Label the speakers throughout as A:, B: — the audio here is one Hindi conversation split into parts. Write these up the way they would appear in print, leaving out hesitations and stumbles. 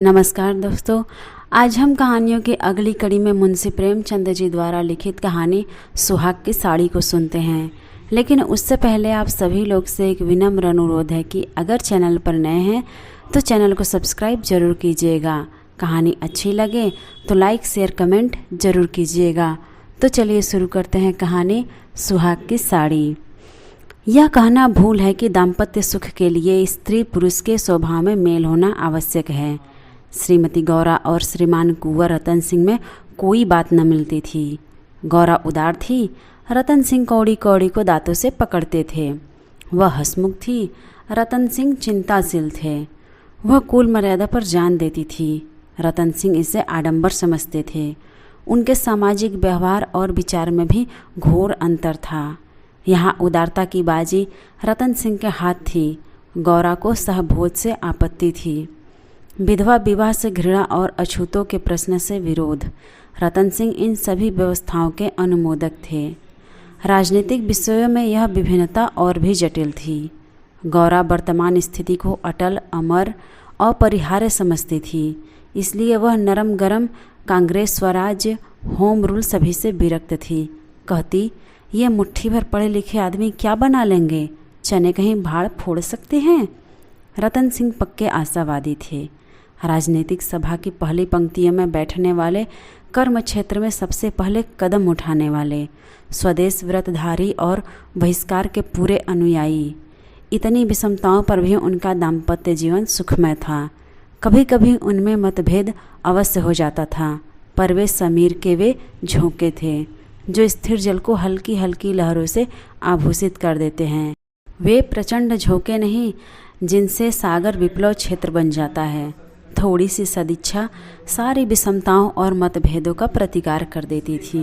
A: नमस्कार दोस्तों, आज हम कहानियों की अगली कड़ी में मुंशी प्रेमचंद जी द्वारा लिखित कहानी सुहाग की साड़ी को सुनते हैं। लेकिन उससे पहले आप सभी लोग से एक विनम्र अनुरोध है कि अगर चैनल पर नए हैं तो चैनल को सब्सक्राइब जरूर कीजिएगा। कहानी अच्छी लगे तो लाइक शेयर कमेंट जरूर कीजिएगा। तो चलिए शुरू करते हैं कहानी सुहाग की साड़ी। यह कहना भूल है कि दाम्पत्य सुख के लिए स्त्री पुरुष के स्वभाव में मेल होना आवश्यक है। श्रीमती गौरा और श्रीमान कुंवर रतन सिंह में कोई बात न मिलती थी। गौरा उदार थी, रतन सिंह कौड़ी कौड़ी को दांतों से पकड़ते थे। वह हंसमुख थी, रतन सिंह चिंताशील थे। वह कुल मर्यादा पर जान देती थी, रतन सिंह इसे आडंबर समझते थे। उनके सामाजिक व्यवहार और विचार में भी घोर अंतर था। यहाँ उदारता की बाजी रतन सिंह के हाथ थी। गौरा को सहभोज से आपत्ति थी। विधवा विवाह से घृणा और अछूतों के प्रश्न से विरोध। रतन सिंह इन सभी व्यवस्थाओं के अनुमोदक थे। राजनीतिक विषयों में यह विभिन्नता और भी जटिल थी। गौरा वर्तमान स्थिति को अटल, अमर, अपरिहार्य समझती थी। इसलिए वह नरम गरम कांग्रेस, स्वराज्य, होम रूल सभी से विरक्त थी। कहती, ये मुट्ठी भर पढ़े लिखे आदमी क्या बना लेंगे? चने कहीं भाड़ फोड़ सकते हैं। रतन सिंह पक्के आशावादी थे। राजनीतिक सभा की पहली पंक्तियों में बैठने वाले, कर्म क्षेत्र में सबसे पहले कदम उठाने वाले, स्वदेश व्रतधारी और बहिष्कार के पूरे अनुयायी। इतनी विषमताओं पर भी उनका दाम्पत्य जीवन सुखमय था। कभी कभी उनमें मतभेद अवश्य हो जाता था, पर वे समीर के वे झोंके थे जो स्थिर जल को हल्की हल्की लहरों से आभूषित कर देते हैं। वे प्रचंड झोंके नहीं जिनसे सागर विप्लव क्षेत्र बन जाता है। थोड़ी सी सदिच्छा सारी विषमताओं और मतभेदों का प्रतिकार कर देती थी।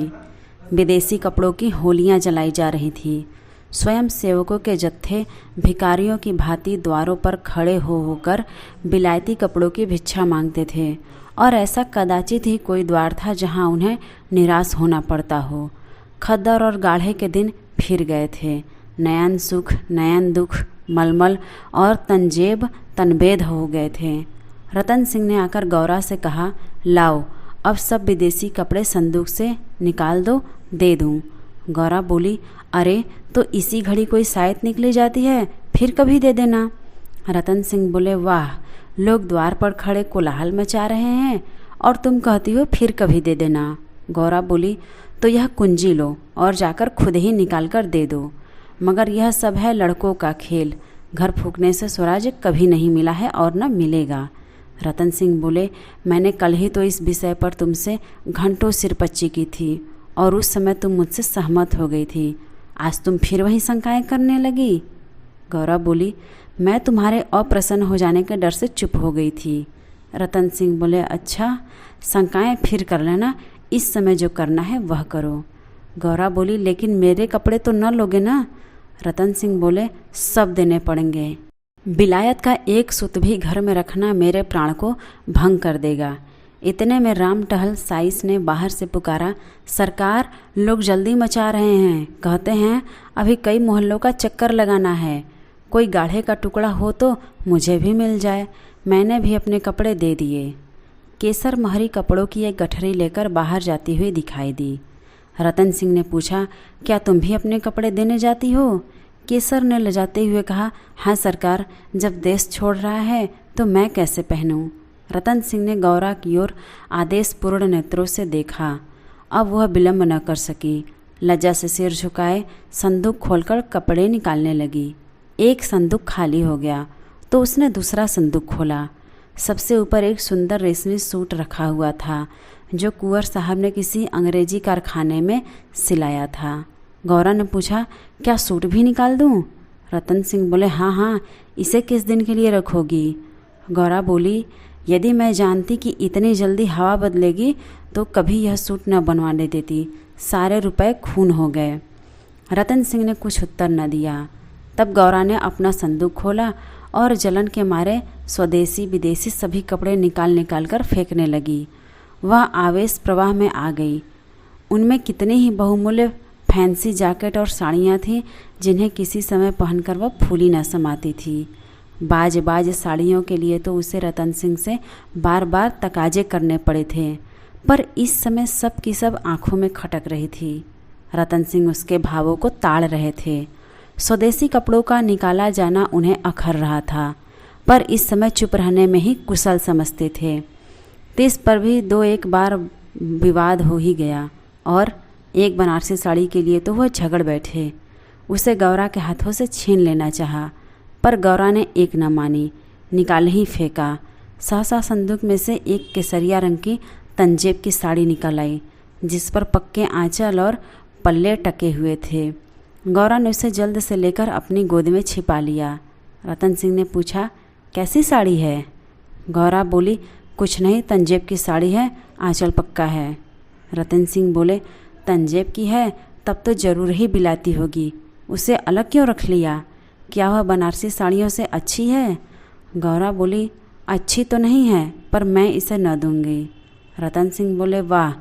A: विदेशी कपड़ों की होलियां जलाई जा रही थी। स्वयं सेवकों के जत्थे भिखारियों की भांति द्वारों पर खड़े होकर विलायती कपड़ों की भिक्षा मांगते थे, और ऐसा कदाचित ही कोई द्वार था जहां उन्हें निराश होना पड़ता हो। खद्दर और गाढ़े के दिन फिर गए थे। नयन सुख, नयन दुख, मलमल और तंजेब तनबेद हो गए थे। रतन सिंह ने आकर गौरा से कहा, लाओ अब सब विदेशी कपड़े संदूक से निकाल दो, दे दूँ। गौरा बोली, अरे तो इसी घड़ी कोई सायत निकली जाती है, फिर कभी दे देना। रतन सिंह बोले, वाह, लोग द्वार पर खड़े कोलाहल मचा रहे हैं और तुम कहती हो फिर कभी दे देना। गौरा बोली, तो यह कुंजी लो और जाकर खुद ही निकाल कर दे दो। मगर यह सब है लड़कों का खेल। घर फूकने से स्वराज्य कभी नहीं मिला है और न मिलेगा। रतन सिंह बोले, मैंने कल ही तो इस विषय पर तुमसे घंटों सिरपच्ची की थी और उस समय तुम मुझसे सहमत हो गई थी। आज तुम फिर वही शंकाएं करने लगी। गौरा बोली, मैं तुम्हारे अप्रसन्न हो जाने के डर से चुप हो गई थी। रतन सिंह बोले, अच्छा, शंकाएं फिर कर लेना, इस समय जो करना है वह करो। गौरा बोली, लेकिन मेरे कपड़े तो न लोगे ना? रतन सिंह बोले, सब देने पड़ेंगे। विलायत का एक सूत भी घर में रखना मेरे प्राण को भंग कर देगा। इतने में राम टहल साइस ने बाहर से पुकारा, सरकार, लोग जल्दी मचा रहे हैं। कहते हैं अभी कई मोहल्लों का चक्कर लगाना है। कोई गाढ़े का टुकड़ा हो तो मुझे भी मिल जाए। मैंने भी अपने कपड़े दे दिए। केसर महरी कपड़ों की एक गठरी लेकर बाहर जाती हुई दिखाई दी। रतन सिंह ने पूछा, क्या तुम भी अपने कपड़े देने जाती हो? केसर ने लजाते हुए कहा, हाँ सरकार, जब देश छोड़ रहा है तो मैं कैसे पहनूं? रतन सिंह ने गौरा की ओर आदेशपूर्ण नेत्रों से देखा। अब वह विलंब न कर सकी। लज्जा से सिर झुकाए संदूक खोलकर कपड़े निकालने लगी। एक संदूक खाली हो गया तो उसने दूसरा संदूक खोला। सबसे ऊपर एक सुंदर रेशमी सूट रखा हुआ था जो कुंवर साहब ने किसी अंग्रेजी कारखाने में सिलाया था। गौरा ने पूछा, क्या सूट भी निकाल दूं? रतन सिंह बोले, हाँ हाँ, इसे किस दिन के लिए रखोगी? गौरा बोली, यदि मैं जानती कि इतनी जल्दी हवा बदलेगी तो कभी यह सूट न बनवाने देती। सारे रुपए खून हो गए। रतन सिंह ने कुछ उत्तर न दिया। तब गौरा ने अपना संदूक खोला और जलन के मारे स्वदेशी विदेशी सभी कपड़े निकाल कर फेंकने लगी। वह आवेश प्रवाह में आ गई। उनमें कितनी ही बहुमूल्य फैंसी जैकेट और साड़ियाँ थीं जिन्हें किसी समय पहनकर वह फूली न समाती थी। बाज बाज साड़ियों के लिए तो उसे रतन सिंह से बार बार तकाजे करने पड़े थे, पर इस समय सब की सब आंखों में खटक रही थी। रतन सिंह उसके भावों को ताड़ रहे थे। स्वदेशी कपड़ों का निकाला जाना उन्हें अखर रहा था, पर इस समय चुप रहने में ही कुशल समझते थे। तिस पर भी 2-1 बार विवाद हो ही गया और एक बनारसी साड़ी के लिए तो वह झगड़ बैठे। उसे गौरा के हाथों से छीन लेना चाहा, पर गौरा ने एक न मानी, निकाल ही फेंका। सहसा संदूक में से एक केसरिया रंग की तंजेब की साड़ी निकल आई, जिस पर पक्के आंचल और पल्ले टके हुए थे। गौरा ने उसे जल्द से लेकर अपनी गोद में छिपा लिया। रतन सिंह ने पूछा, कैसी साड़ी है? गौरा बोली, कुछ नहीं, तंजेब की साड़ी है, आंचल पक्का है। रतन सिंह बोले, तंजेब की है तब तो ज़रूर ही बिलाती होगी, उसे अलग क्यों रख लिया? क्या वह बनारसी साड़ियों से अच्छी है? गौरा बोली, अच्छी तो नहीं है, पर मैं इसे न दूंगी। रतन सिंह बोले, वाह,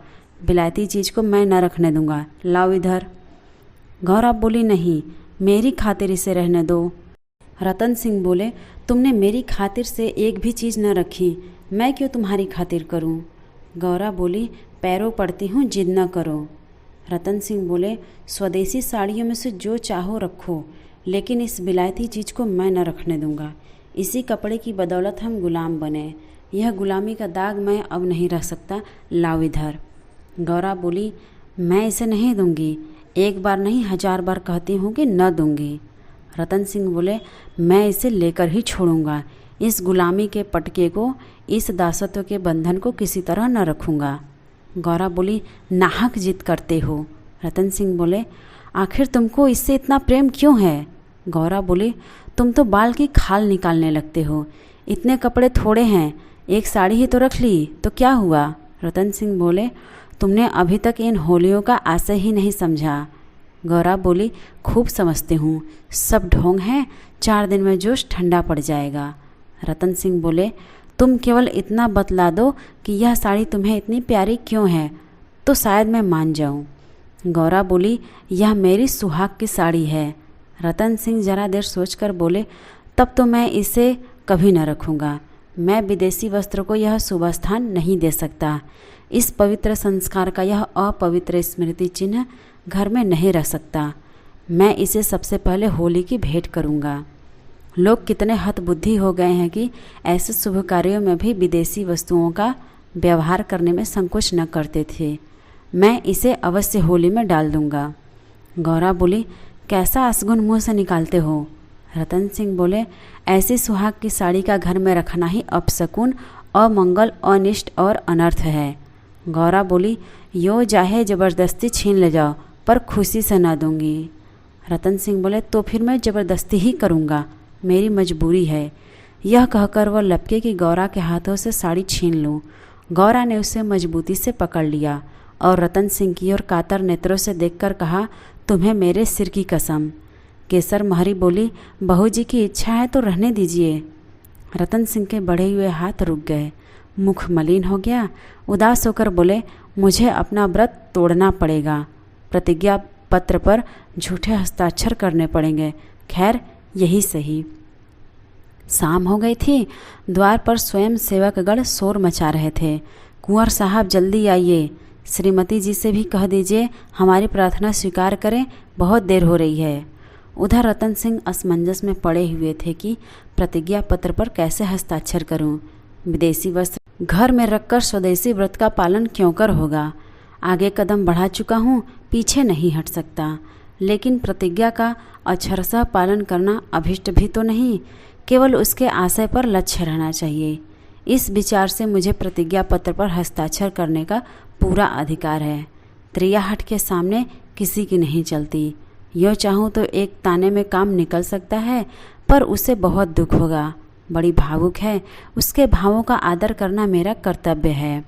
A: बिलायती चीज़ को मैं न रखने दूंगा, लाओ इधर। गौरा बोली, नहीं, मेरी खातिर इसे रहने दो। रतन सिंह बोले, तुमने मेरी खातिर से एक भी चीज़ न रखी, मैं क्यों तुम्हारी खातिर करूं? गौरा बोली, पैरों पड़ती हूँ, जिद न करो। रतन सिंह बोले, स्वदेशी साड़ियों में से जो चाहो रखो, लेकिन इस बिलायती चीज़ को मैं न रखने दूंगा। इसी कपड़े की बदौलत हम गुलाम बने, यह गुलामी का दाग मैं अब नहीं रह सकता, लाओ इधर। गौरा बोली, मैं इसे नहीं दूंगी, एक बार नहीं 1000 बार कहती हूँ कि न दूंगी। रतन सिंह बोले, मैं इसे लेकर ही छोड़ूंगा, इस गुलामी के पटके को, इस दासत्व के बंधन को किसी तरह न रखूँगा। गौरा बोली, नाहक जिद करते हो। रतन सिंह बोले, आखिर तुमको इससे इतना प्रेम क्यों है? गौरा बोली, तुम तो बाल की खाल निकालने लगते हो, इतने कपड़े थोड़े हैं, एक साड़ी ही तो रख ली तो क्या हुआ? रतन सिंह बोले, तुमने अभी तक इन होलियों का आशय ही नहीं समझा। गौरा बोली, खूब समझते हूँ, सब ढोंग है, 4 दिन में जोश ठंडा पड़ जाएगा। रतन सिंह बोले, तुम केवल इतना बतला दो कि यह साड़ी तुम्हें इतनी प्यारी क्यों है, तो शायद मैं मान जाऊं। गौरा बोली, यह मेरी सुहाग की साड़ी है। रतन सिंह जरा देर सोचकर बोले, तब तो मैं इसे कभी न रखूँगा, मैं विदेशी वस्त्र को यह शुभ स्थान नहीं दे सकता, इस पवित्र संस्कार का यह अपवित्र स्मृति चिन्ह घर में नहीं रह सकता, मैं इसे सबसे पहले होली की भेंट करूँगा। लोग कितने हतबुद्धि हो गए हैं कि ऐसे शुभ कार्यों में भी विदेशी वस्तुओं का व्यवहार करने में संकोच न करते थे। मैं इसे अवश्य होली में डाल दूंगा। गौरा बोली, कैसा असगुन मुँह से निकालते हो? रतन सिंह बोले, ऐसी सुहाग की साड़ी का घर में रखना ही अपशकुन, अमंगल, अनिष्ट और अनर्थ है। गौरा बोली, यो चाहे ज़बरदस्ती छीन ले जाओ, पर खुशी से न दूंगी। रतन सिंह बोले, तो फिर मैं ज़बरदस्ती ही करूँगा, मेरी मजबूरी है। यह कहकर वह लपके कि गौरा के हाथों से साड़ी छीन लूँ। गौरा ने उसे मजबूती से पकड़ लिया और रतन सिंह की ओर कातर नेत्रों से देखकर कहा, तुम्हें मेरे सिर की कसम। केसर महरी बोली, बहू जी की इच्छा है तो रहने दीजिए। रतन सिंह के बढ़े हुए हाथ रुक गए, मुख मलिन हो गया, उदास होकर बोले, मुझे अपना व्रत तोड़ना पड़ेगा, प्रतिज्ञा पत्र पर झूठे हस्ताक्षर करने पड़ेंगे, खैर यही सही। शाम हो गई थी। द्वार पर स्वयं सेवकगण शोर मचा रहे थे, कुंवर साहब जल्दी आइए, श्रीमती जी से भी कह दीजिए हमारी प्रार्थना स्वीकार करें, बहुत देर हो रही है। उधर रतन सिंह असमंजस में पड़े हुए थे कि प्रतिज्ञा पत्र पर कैसे हस्ताक्षर करूं। विदेशी वस्त्र घर में रखकर स्वदेशी व्रत का पालन क्यों कर होगा। आगे कदम बढ़ा चुका हूं, पीछे नहीं हट सकता, लेकिन प्रतिज्ञा का अक्षरशः पालन करना अभिष्ट भी तो नहीं, केवल उसके आशय पर लक्ष्य रहना चाहिए। इस विचार से मुझे प्रतिज्ञा पत्र पर हस्ताक्षर करने का पूरा अधिकार है। त्रियाहट के सामने किसी की नहीं चलती। यूँ चाहूँ तो एक ताने में काम निकल सकता है, पर उसे बहुत दुख होगा। बड़ी भावुक है, उसके भावों का आदर करना मेरा कर्तव्य है।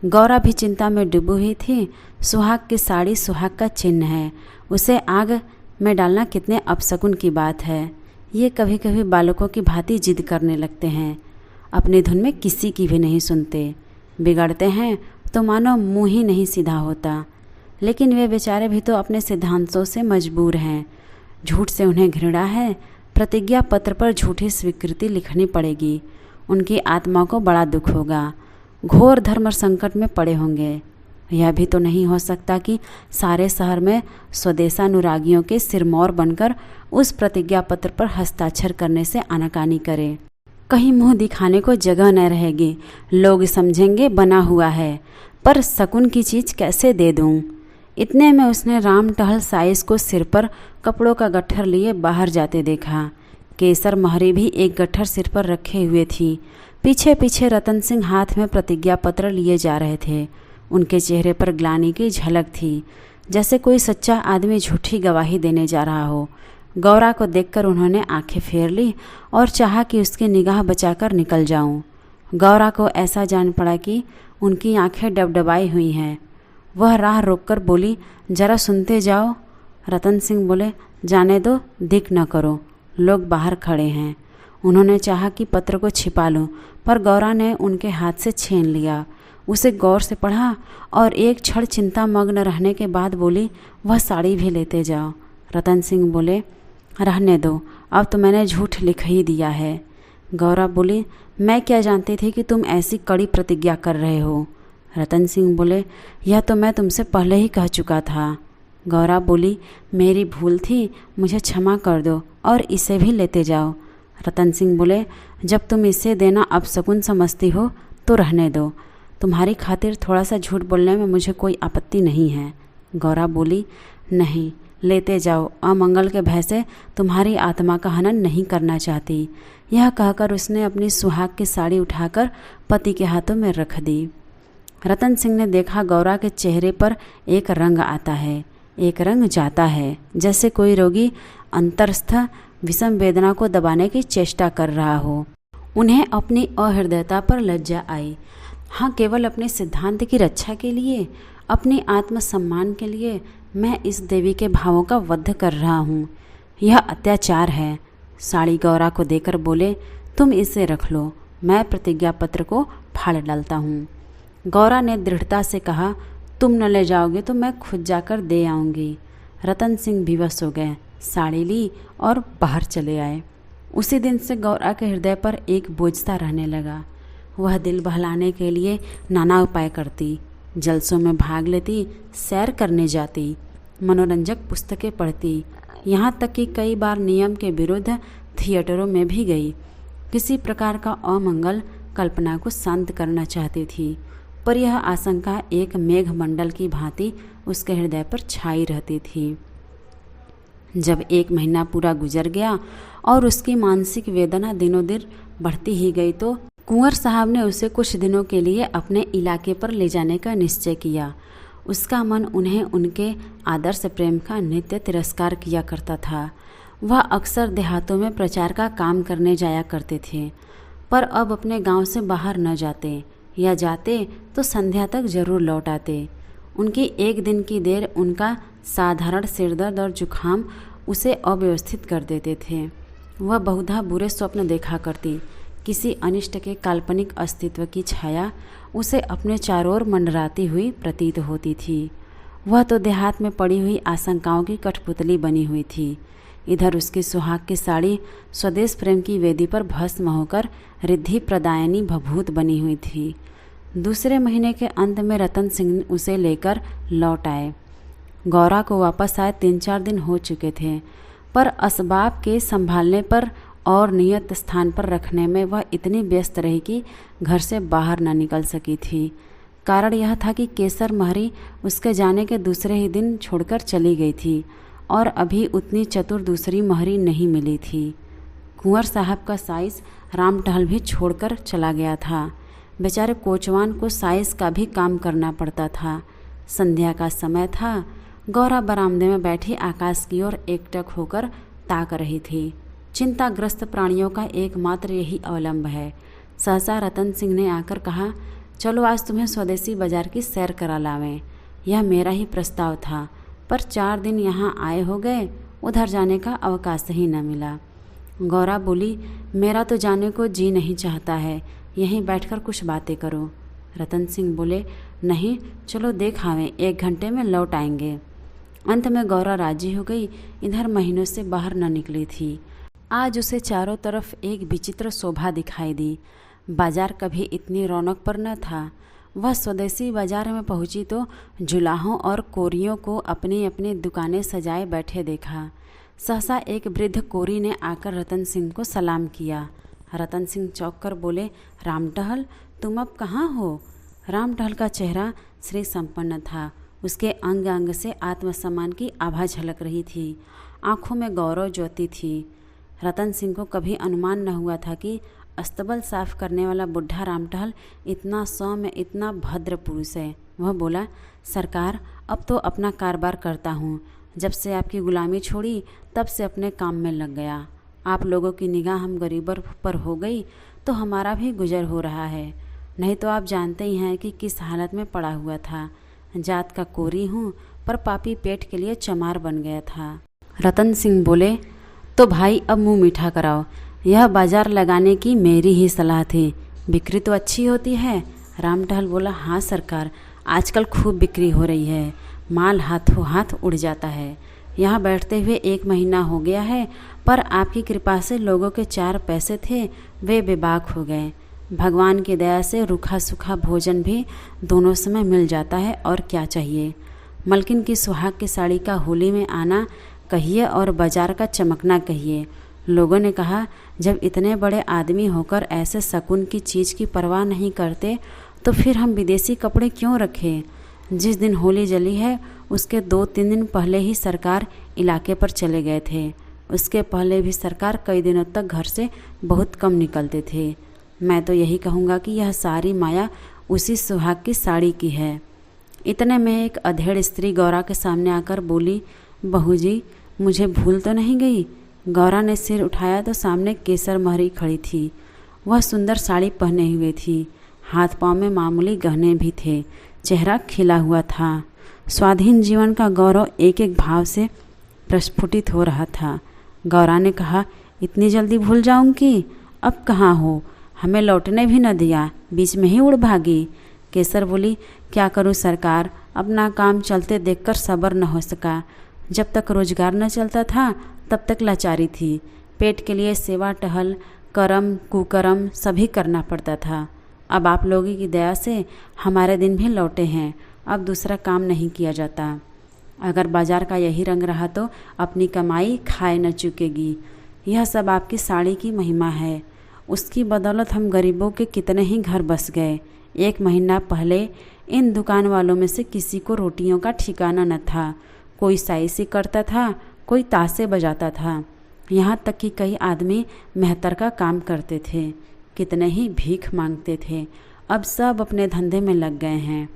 A: गौरा भी चिंता में डूबी हुई थी। सुहाग की साड़ी सुहाग का चिन्ह है, उसे आग में डालना कितने अपशकुन की बात है। ये कभी कभी बालकों की भांति जिद करने लगते हैं, अपनी धुन में किसी की भी नहीं सुनते, बिगड़ते हैं तो मानो मुँह ही नहीं सीधा होता। लेकिन वे बेचारे भी तो अपने सिद्धांतों से मजबूर हैं। झूठ से उन्हें घृणा है प्रतिज्ञा पत्र पर झूठी स्वीकृति लिखनी पड़ेगी। उनकी आत्मा को बड़ा दुख होगा, घोर धर्म संकट में पड़े होंगे। यह भी तो नहीं हो सकता कि सारे शहर में स्वदेशानुरागियों के सिरमौर बनकर उस प्रतिज्ञा पत्र पर हस्ताक्षर करने से आनाकानी करे। कहीं मुंह दिखाने को जगह न रहेगी, लोग समझेंगे बना हुआ है, पर शकुन की चीज़ कैसे दे दूं? इतने में उसने राम टहल साइस को सिर पर कपड़ों का गट्ठर लिए बाहर जाते देखा। केसर महरी भी एक गट्ठर सिर पर रखे हुए थी। पीछे पीछे रतन सिंह हाथ में प्रतिज्ञा पत्र लिए जा रहे थे। उनके चेहरे पर ग्लानि की झलक थी, जैसे कोई सच्चा आदमी झूठी गवाही देने जा रहा हो। गौरा को देखकर उन्होंने आंखें फेर ली और चाहा कि उसकी निगाह बचाकर निकल जाऊं। गौरा को ऐसा जान पड़ा कि उनकी आंखें डबडबाई हुई हैं। वह राह रोककर बोली, जरा सुनते जाओ। रतन सिंह बोले, जाने दो, दिख न करो, लोग बाहर खड़े हैं। उन्होंने चाहा कि पत्र को छिपा लूं, पर गौरा ने उनके हाथ से छीन लिया। उसे गौर से पढ़ा और एक क्षण चिंता मग्न रहने के बाद बोली, वह साड़ी भी लेते जाओ। रतन सिंह बोले, रहने दो, अब तो मैंने झूठ लिख ही दिया है। गौरा बोली, मैं क्या जानती थी कि तुम ऐसी कड़ी प्रतिज्ञा कर रहे हो। रतन सिंह बोले, यह तो मैं तुमसे पहले ही कह चुका था। गौरा बोली, मेरी भूल थी, मुझे क्षमा कर दो और इसे भी लेते जाओ। रतन सिंह बोले, जब तुम इसे देना अपशकुन समझती हो तो रहने दो। तुम्हारी खातिर थोड़ा सा झूठ बोलने में मुझे कोई आपत्ति नहीं है। गौरा बोली, नहीं, लेते जाओ, अमंगल के भय से तुम्हारी आत्मा का हनन नहीं करना चाहती। यह कहकर उसने अपनी सुहाग की साड़ी उठाकर पति के हाथों में रख दी। रतन सिंह ने देखा गौरा के चेहरे पर एक रंग आता है, एक रंग जाता है, जैसे कोई रोगी अंतरस्थ विषम वेदना को दबाने की चेष्टा कर रहा हो। उन्हें अपनी अहृदयता पर लज्जा आई। हाँ, केवल अपने सिद्धांत की रक्षा के लिए, अपनी आत्मसम्मान के लिए मैं इस देवी के भावों का वध कर रहा हूँ। यह अत्याचार है। साड़ी गौरा को देकर बोले, तुम इसे रख लो, मैं प्रतिज्ञा पत्र को फाड़ डालता हूँ। गौरा ने दृढ़ता से कहा, तुम न ले जाओगे तो मैं खुद जाकर दे आऊँगी। रतन सिंह विवश हो गए, साड़ी ली और बाहर चले आए। उसी दिन से गौरा के हृदय पर एक बोझता रहने लगा। वह दिल बहलाने के लिए नाना उपाय करती, जलसों में भाग लेती, सैर करने जाती, मनोरंजक पुस्तकें पढ़ती, यहाँ तक कि कई बार नियम के विरुद्ध थिएटरों में भी गई। किसी प्रकार का अमंगल कल्पना को शांत करना चाहती थी, पर यह आशंका एक मेघमंडल की भांति उसके हृदय पर छाई रहती थी। जब 1 महीना पूरा गुजर गया और उसकी मानसिक वेदना दिनों दिन बढ़ती ही गई तो कुंवर साहब ने उसे कुछ दिनों के लिए अपने इलाके पर ले जाने का निश्चय किया। उसका मन उन्हें उनके आदर्श प्रेम का नित्य तिरस्कार किया करता था। वह अक्सर देहातों में प्रचार का काम करने जाया करते थे, पर अब अपने गांव से बाहर न जाते, या जाते तो संध्या तक जरूर लौट आते। उनकी एक दिन की देर उनका साधारण सिरदर्द और जुखाम उसे अव्यवस्थित कर देते थे। वह बहुधा बुरे स्वप्न देखा करती। किसी अनिष्ट के काल्पनिक अस्तित्व की छाया उसे अपने चारों ओर मंडराती हुई प्रतीत होती थी। वह तो देहात में पड़ी हुई आशंकाओं की कठपुतली बनी हुई थी। इधर उसकी सुहाग की साड़ी स्वदेश प्रेम की वेदी पर भस्म होकर रिद्धि प्रदायनी भभूत बनी हुई थी। दूसरे महीने के अंत में रतन सिंह उसे लेकर लौट आए। गौरा को वापस आए 3-4 दिन हो चुके थे, पर असबाब के संभालने पर और नियत स्थान पर रखने में वह इतनी व्यस्त रही कि घर से बाहर न निकल सकी थी। कारण यह था कि केसर महरी उसके जाने के दूसरे ही दिन छोड़कर चली गई थी और अभी उतनी चतुर दूसरी महरी नहीं मिली थी। कुंवर साहब का साइस राम टहल भी छोड़कर चला गया था। बेचारे कोचवान को साइस का भी काम करना पड़ता था। संध्या का समय था। गौरा बरामदे में बैठी आकाश की ओर एकटक होकर ताक रही थी। चिंताग्रस्त प्राणियों का एकमात्र यही अवलंब है। सहसा रतन सिंह ने आकर कहा, चलो आज तुम्हें स्वदेशी बाजार की सैर करा लावें। यह मेरा ही प्रस्ताव था, पर 4 दिन यहाँ आए हो गए, उधर जाने का अवकाश ही न मिला। गौरा बोली, मेरा तो जाने को जी नहीं चाहता है, यहीं बैठकर कुछ बातें करो। रतन सिंह बोले, नहीं, चलो देख आवें, 1 घंटे में लौट आएंगे। अंत में गौरा राजी हो गई। इधर महीनों से बाहर न निकली थी। आज उसे चारों तरफ एक विचित्र शोभा दिखाई दी। बाजार कभी इतनी रौनक पर न था। वह स्वदेशी बाजार में पहुंची तो जुलाहों और कोरियों को अपनी अपनी दुकानें सजाए बैठे देखा। सहसा एक वृद्ध कोरी ने आकर रतन सिंह को सलाम किया। रतन सिंह चौंक कर बोले, रामटहल, तुम अब कहाँ हो? रामटहल का चेहरा श्री संपन्न था। उसके अंग अंग से आत्मसम्मान की आभा झलक रही थी। आंखों में गौरव ज्योति थी। रतन सिंह को कभी अनुमान न हुआ था कि अस्तबल साफ करने वाला बुढ़ा रामटहल इतना सौम्य, इतना भद्र पुरुष है। वह बोला, सरकार, अब तो अपना कारोबार करता हूँ। जब से आपकी गुलामी छोड़ी तब से अपने काम में लग गया। आप लोगों की निगाह हम गरीबों पर हो गई तो हमारा भी गुजर हो रहा है। नहीं तो आप जानते ही हैं कि किस हालत में पड़ा हुआ था। जात का कोरी हूँ पर पापी पेट के लिए चमार बन गया था। रतन सिंह बोले, तो भाई अब मुंह मीठा कराओ। यह बाजार लगाने की मेरी ही सलाह थी। बिक्री तो अच्छी होती है। रामटहल बोला, हाँ सरकार, आजकल खूब बिक्री हो रही है। माल हाथों हाथ उड़ जाता है। यहाँ बैठते हुए 1 महीना हो गया है, पर आपकी कृपा से लोगों के 4 पैसे थे वे बेबाक हो गए। भगवान की दया से रूखा सूखा भोजन भी दोनों समय मिल जाता है, और क्या चाहिए। मलकिन की सुहाग की साड़ी का होली में आना कहिए और बाजार का चमकना कहिए। लोगों ने कहा, जब इतने बड़े आदमी होकर ऐसे शकुन की चीज़ की परवाह नहीं करते तो फिर हम विदेशी कपड़े क्यों रखें। जिस दिन होली जली है उसके 2-3 दिन पहले ही सरकार इलाके पर चले गए थे। उसके पहले भी सरकार कई दिनों तक घर से बहुत कम निकलते थे। मैं तो यही कहूँगा कि यह सारी माया उसी सुहाग की साड़ी की है। इतने में एक अधेड़ स्त्री गौरा के सामने आकर बोली, बहू जी, मुझे भूल तो नहीं गई? गौरा ने सिर उठाया तो सामने केसर महरी खड़ी थी। वह सुंदर साड़ी पहने हुए थी। हाथ पांव में मामूली गहने भी थे। चेहरा खिला हुआ था। स्वाधीन जीवन का गौरव एक एक भाव से प्रस्फुटित हो रहा था। गौरा ने कहा, इतनी जल्दी भूल जाऊंगी? अब कहाँ हो? हमें लौटने भी न दिया, बीच में ही उड़ भागी। केसर बोली, क्या करूं सरकार, अपना काम चलते देखकर सब्र न हो सका। जब तक रोजगार न चलता था तब तक लाचारी थी। पेट के लिए सेवा टहल, कर्म कुकर्म सभी करना पड़ता था। अब आप लोगों की दया से हमारे दिन भी लौटे हैं। अब दूसरा काम नहीं किया जाता। अगर बाजार का यही रंग रहा तो अपनी कमाई खाए न चुकेगी। यह सब आपकी साड़ी की महिमा है। उसकी बदौलत हम गरीबों के कितने ही घर बस गए। 1 महीना पहले इन दुकान वालों में से किसी को रोटियों का ठिकाना न था। कोई साइसी करता था, कोई ताशे बजाता था। यहाँ तक कि कई आदमी मेहतर का काम करते थे। कितने ही भीख मांगते थे। अब सब अपने धंधे में लग गए हैं।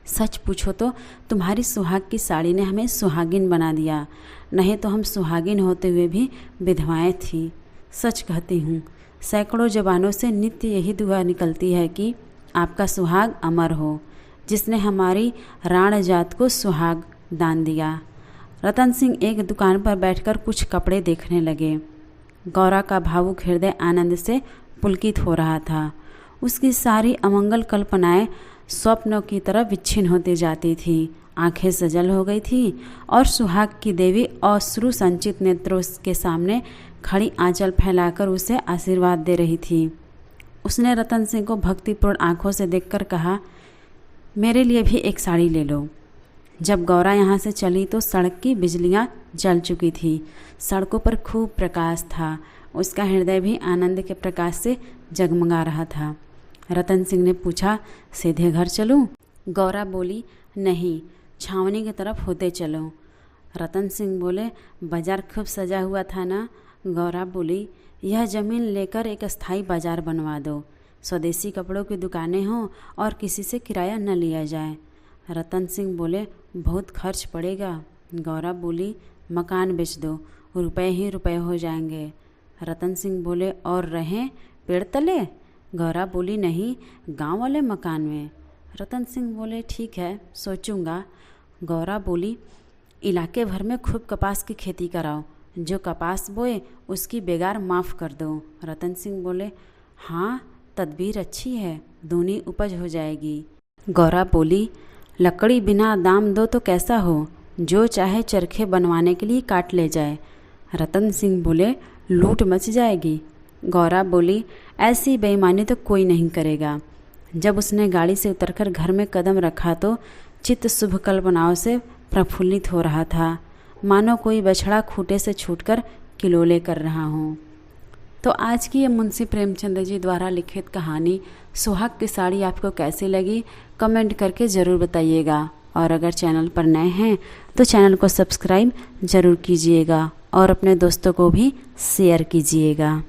A: सच पूछो तो तुम्हारी सुहाग की साड़ी ने हमें सुहागिन बना दिया। नहीं तो हम सुहागिन होते हुए भी विधवाएं थी। सच कहती हूँ, सैकड़ों जवानों से नित्य यही दुआ निकलती है कि आपका सुहाग अमर हो, जिसने हमारी राण जात को सुहाग दान दिया। रतन सिंह एक दुकान पर बैठकर कुछ कपड़े देखने लगे। गौरा का भावुक हृदय आनंद से पुलकित हो रहा था। उसकी सारी अमंगल कल्पनाएं स्वप्नों की तरह विच्छिन्न होती जाती थी। आंखें सजल हो गई थी और सुहाग की देवी अश्रु संचित नेत्रों के सामने खड़ी आंचल फैलाकर उसे आशीर्वाद दे रही थी। उसने रतन सिंह को भक्तिपूर्ण आंखों से देखकर कहा, मेरे लिए भी एक साड़ी ले लो। जब गौरा यहाँ से चली तो सड़क की बिजलियाँ जल चुकी थी। सड़कों पर खूब प्रकाश था। उसका हृदय भी आनंद के प्रकाश से जगमगा रहा था। रतन सिंह ने पूछा, सीधे घर चलूं? गौरा बोली, नहीं, छावनी की तरफ होते चलो। रतन सिंह बोले, बाजार खूब सजा हुआ था ना? गौरा बोली, यह ज़मीन लेकर एक अस्थाई बाजार बनवा दो। स्वदेशी कपड़ों की दुकानें हों और किसी से किराया न लिया जाए। रतन सिंह बोले, बहुत खर्च पड़ेगा। गौरा बोली, मकान बेच दो, रुपए ही रुपए हो जाएंगे। रतन सिंह बोले, और रहें पेड़ तले? गौरा बोली, नहीं, गांव वाले मकान में। रतन सिंह बोले, ठीक है, सोचूंगा। गौरा बोली, इलाके भर में खूब कपास की खेती कराओ। जो कपास बोए उसकी बेगार माफ़ कर दो। रतन सिंह बोले, हाँ, तदबीर अच्छी है, दूनी उपज हो जाएगी। गौरा बोली, लकड़ी बिना दाम दो तो कैसा हो? जो चाहे चरखे बनवाने के लिए काट ले जाए। रतन सिंह बोले, लूट मच जाएगी। गौरा बोली, ऐसी बेईमानी तो कोई नहीं करेगा। जब उसने गाड़ी से उतरकर घर में कदम रखा तो चित्त शुभ कल्पनाओं से प्रफुल्लित हो रहा था, मानो कोई बछड़ा खूंटे से छूटकर किलोले कर रहा हो। तो आज की ये मुंशी प्रेमचंद जी द्वारा लिखित कहानी सुहाग की साड़ी आपको कैसी लगी, कमेंट करके ज़रूर बताइएगा। और अगर चैनल पर नए हैं तो चैनल को सब्सक्राइब ज़रूर कीजिएगा और अपने दोस्तों को भी शेयर कीजिएगा।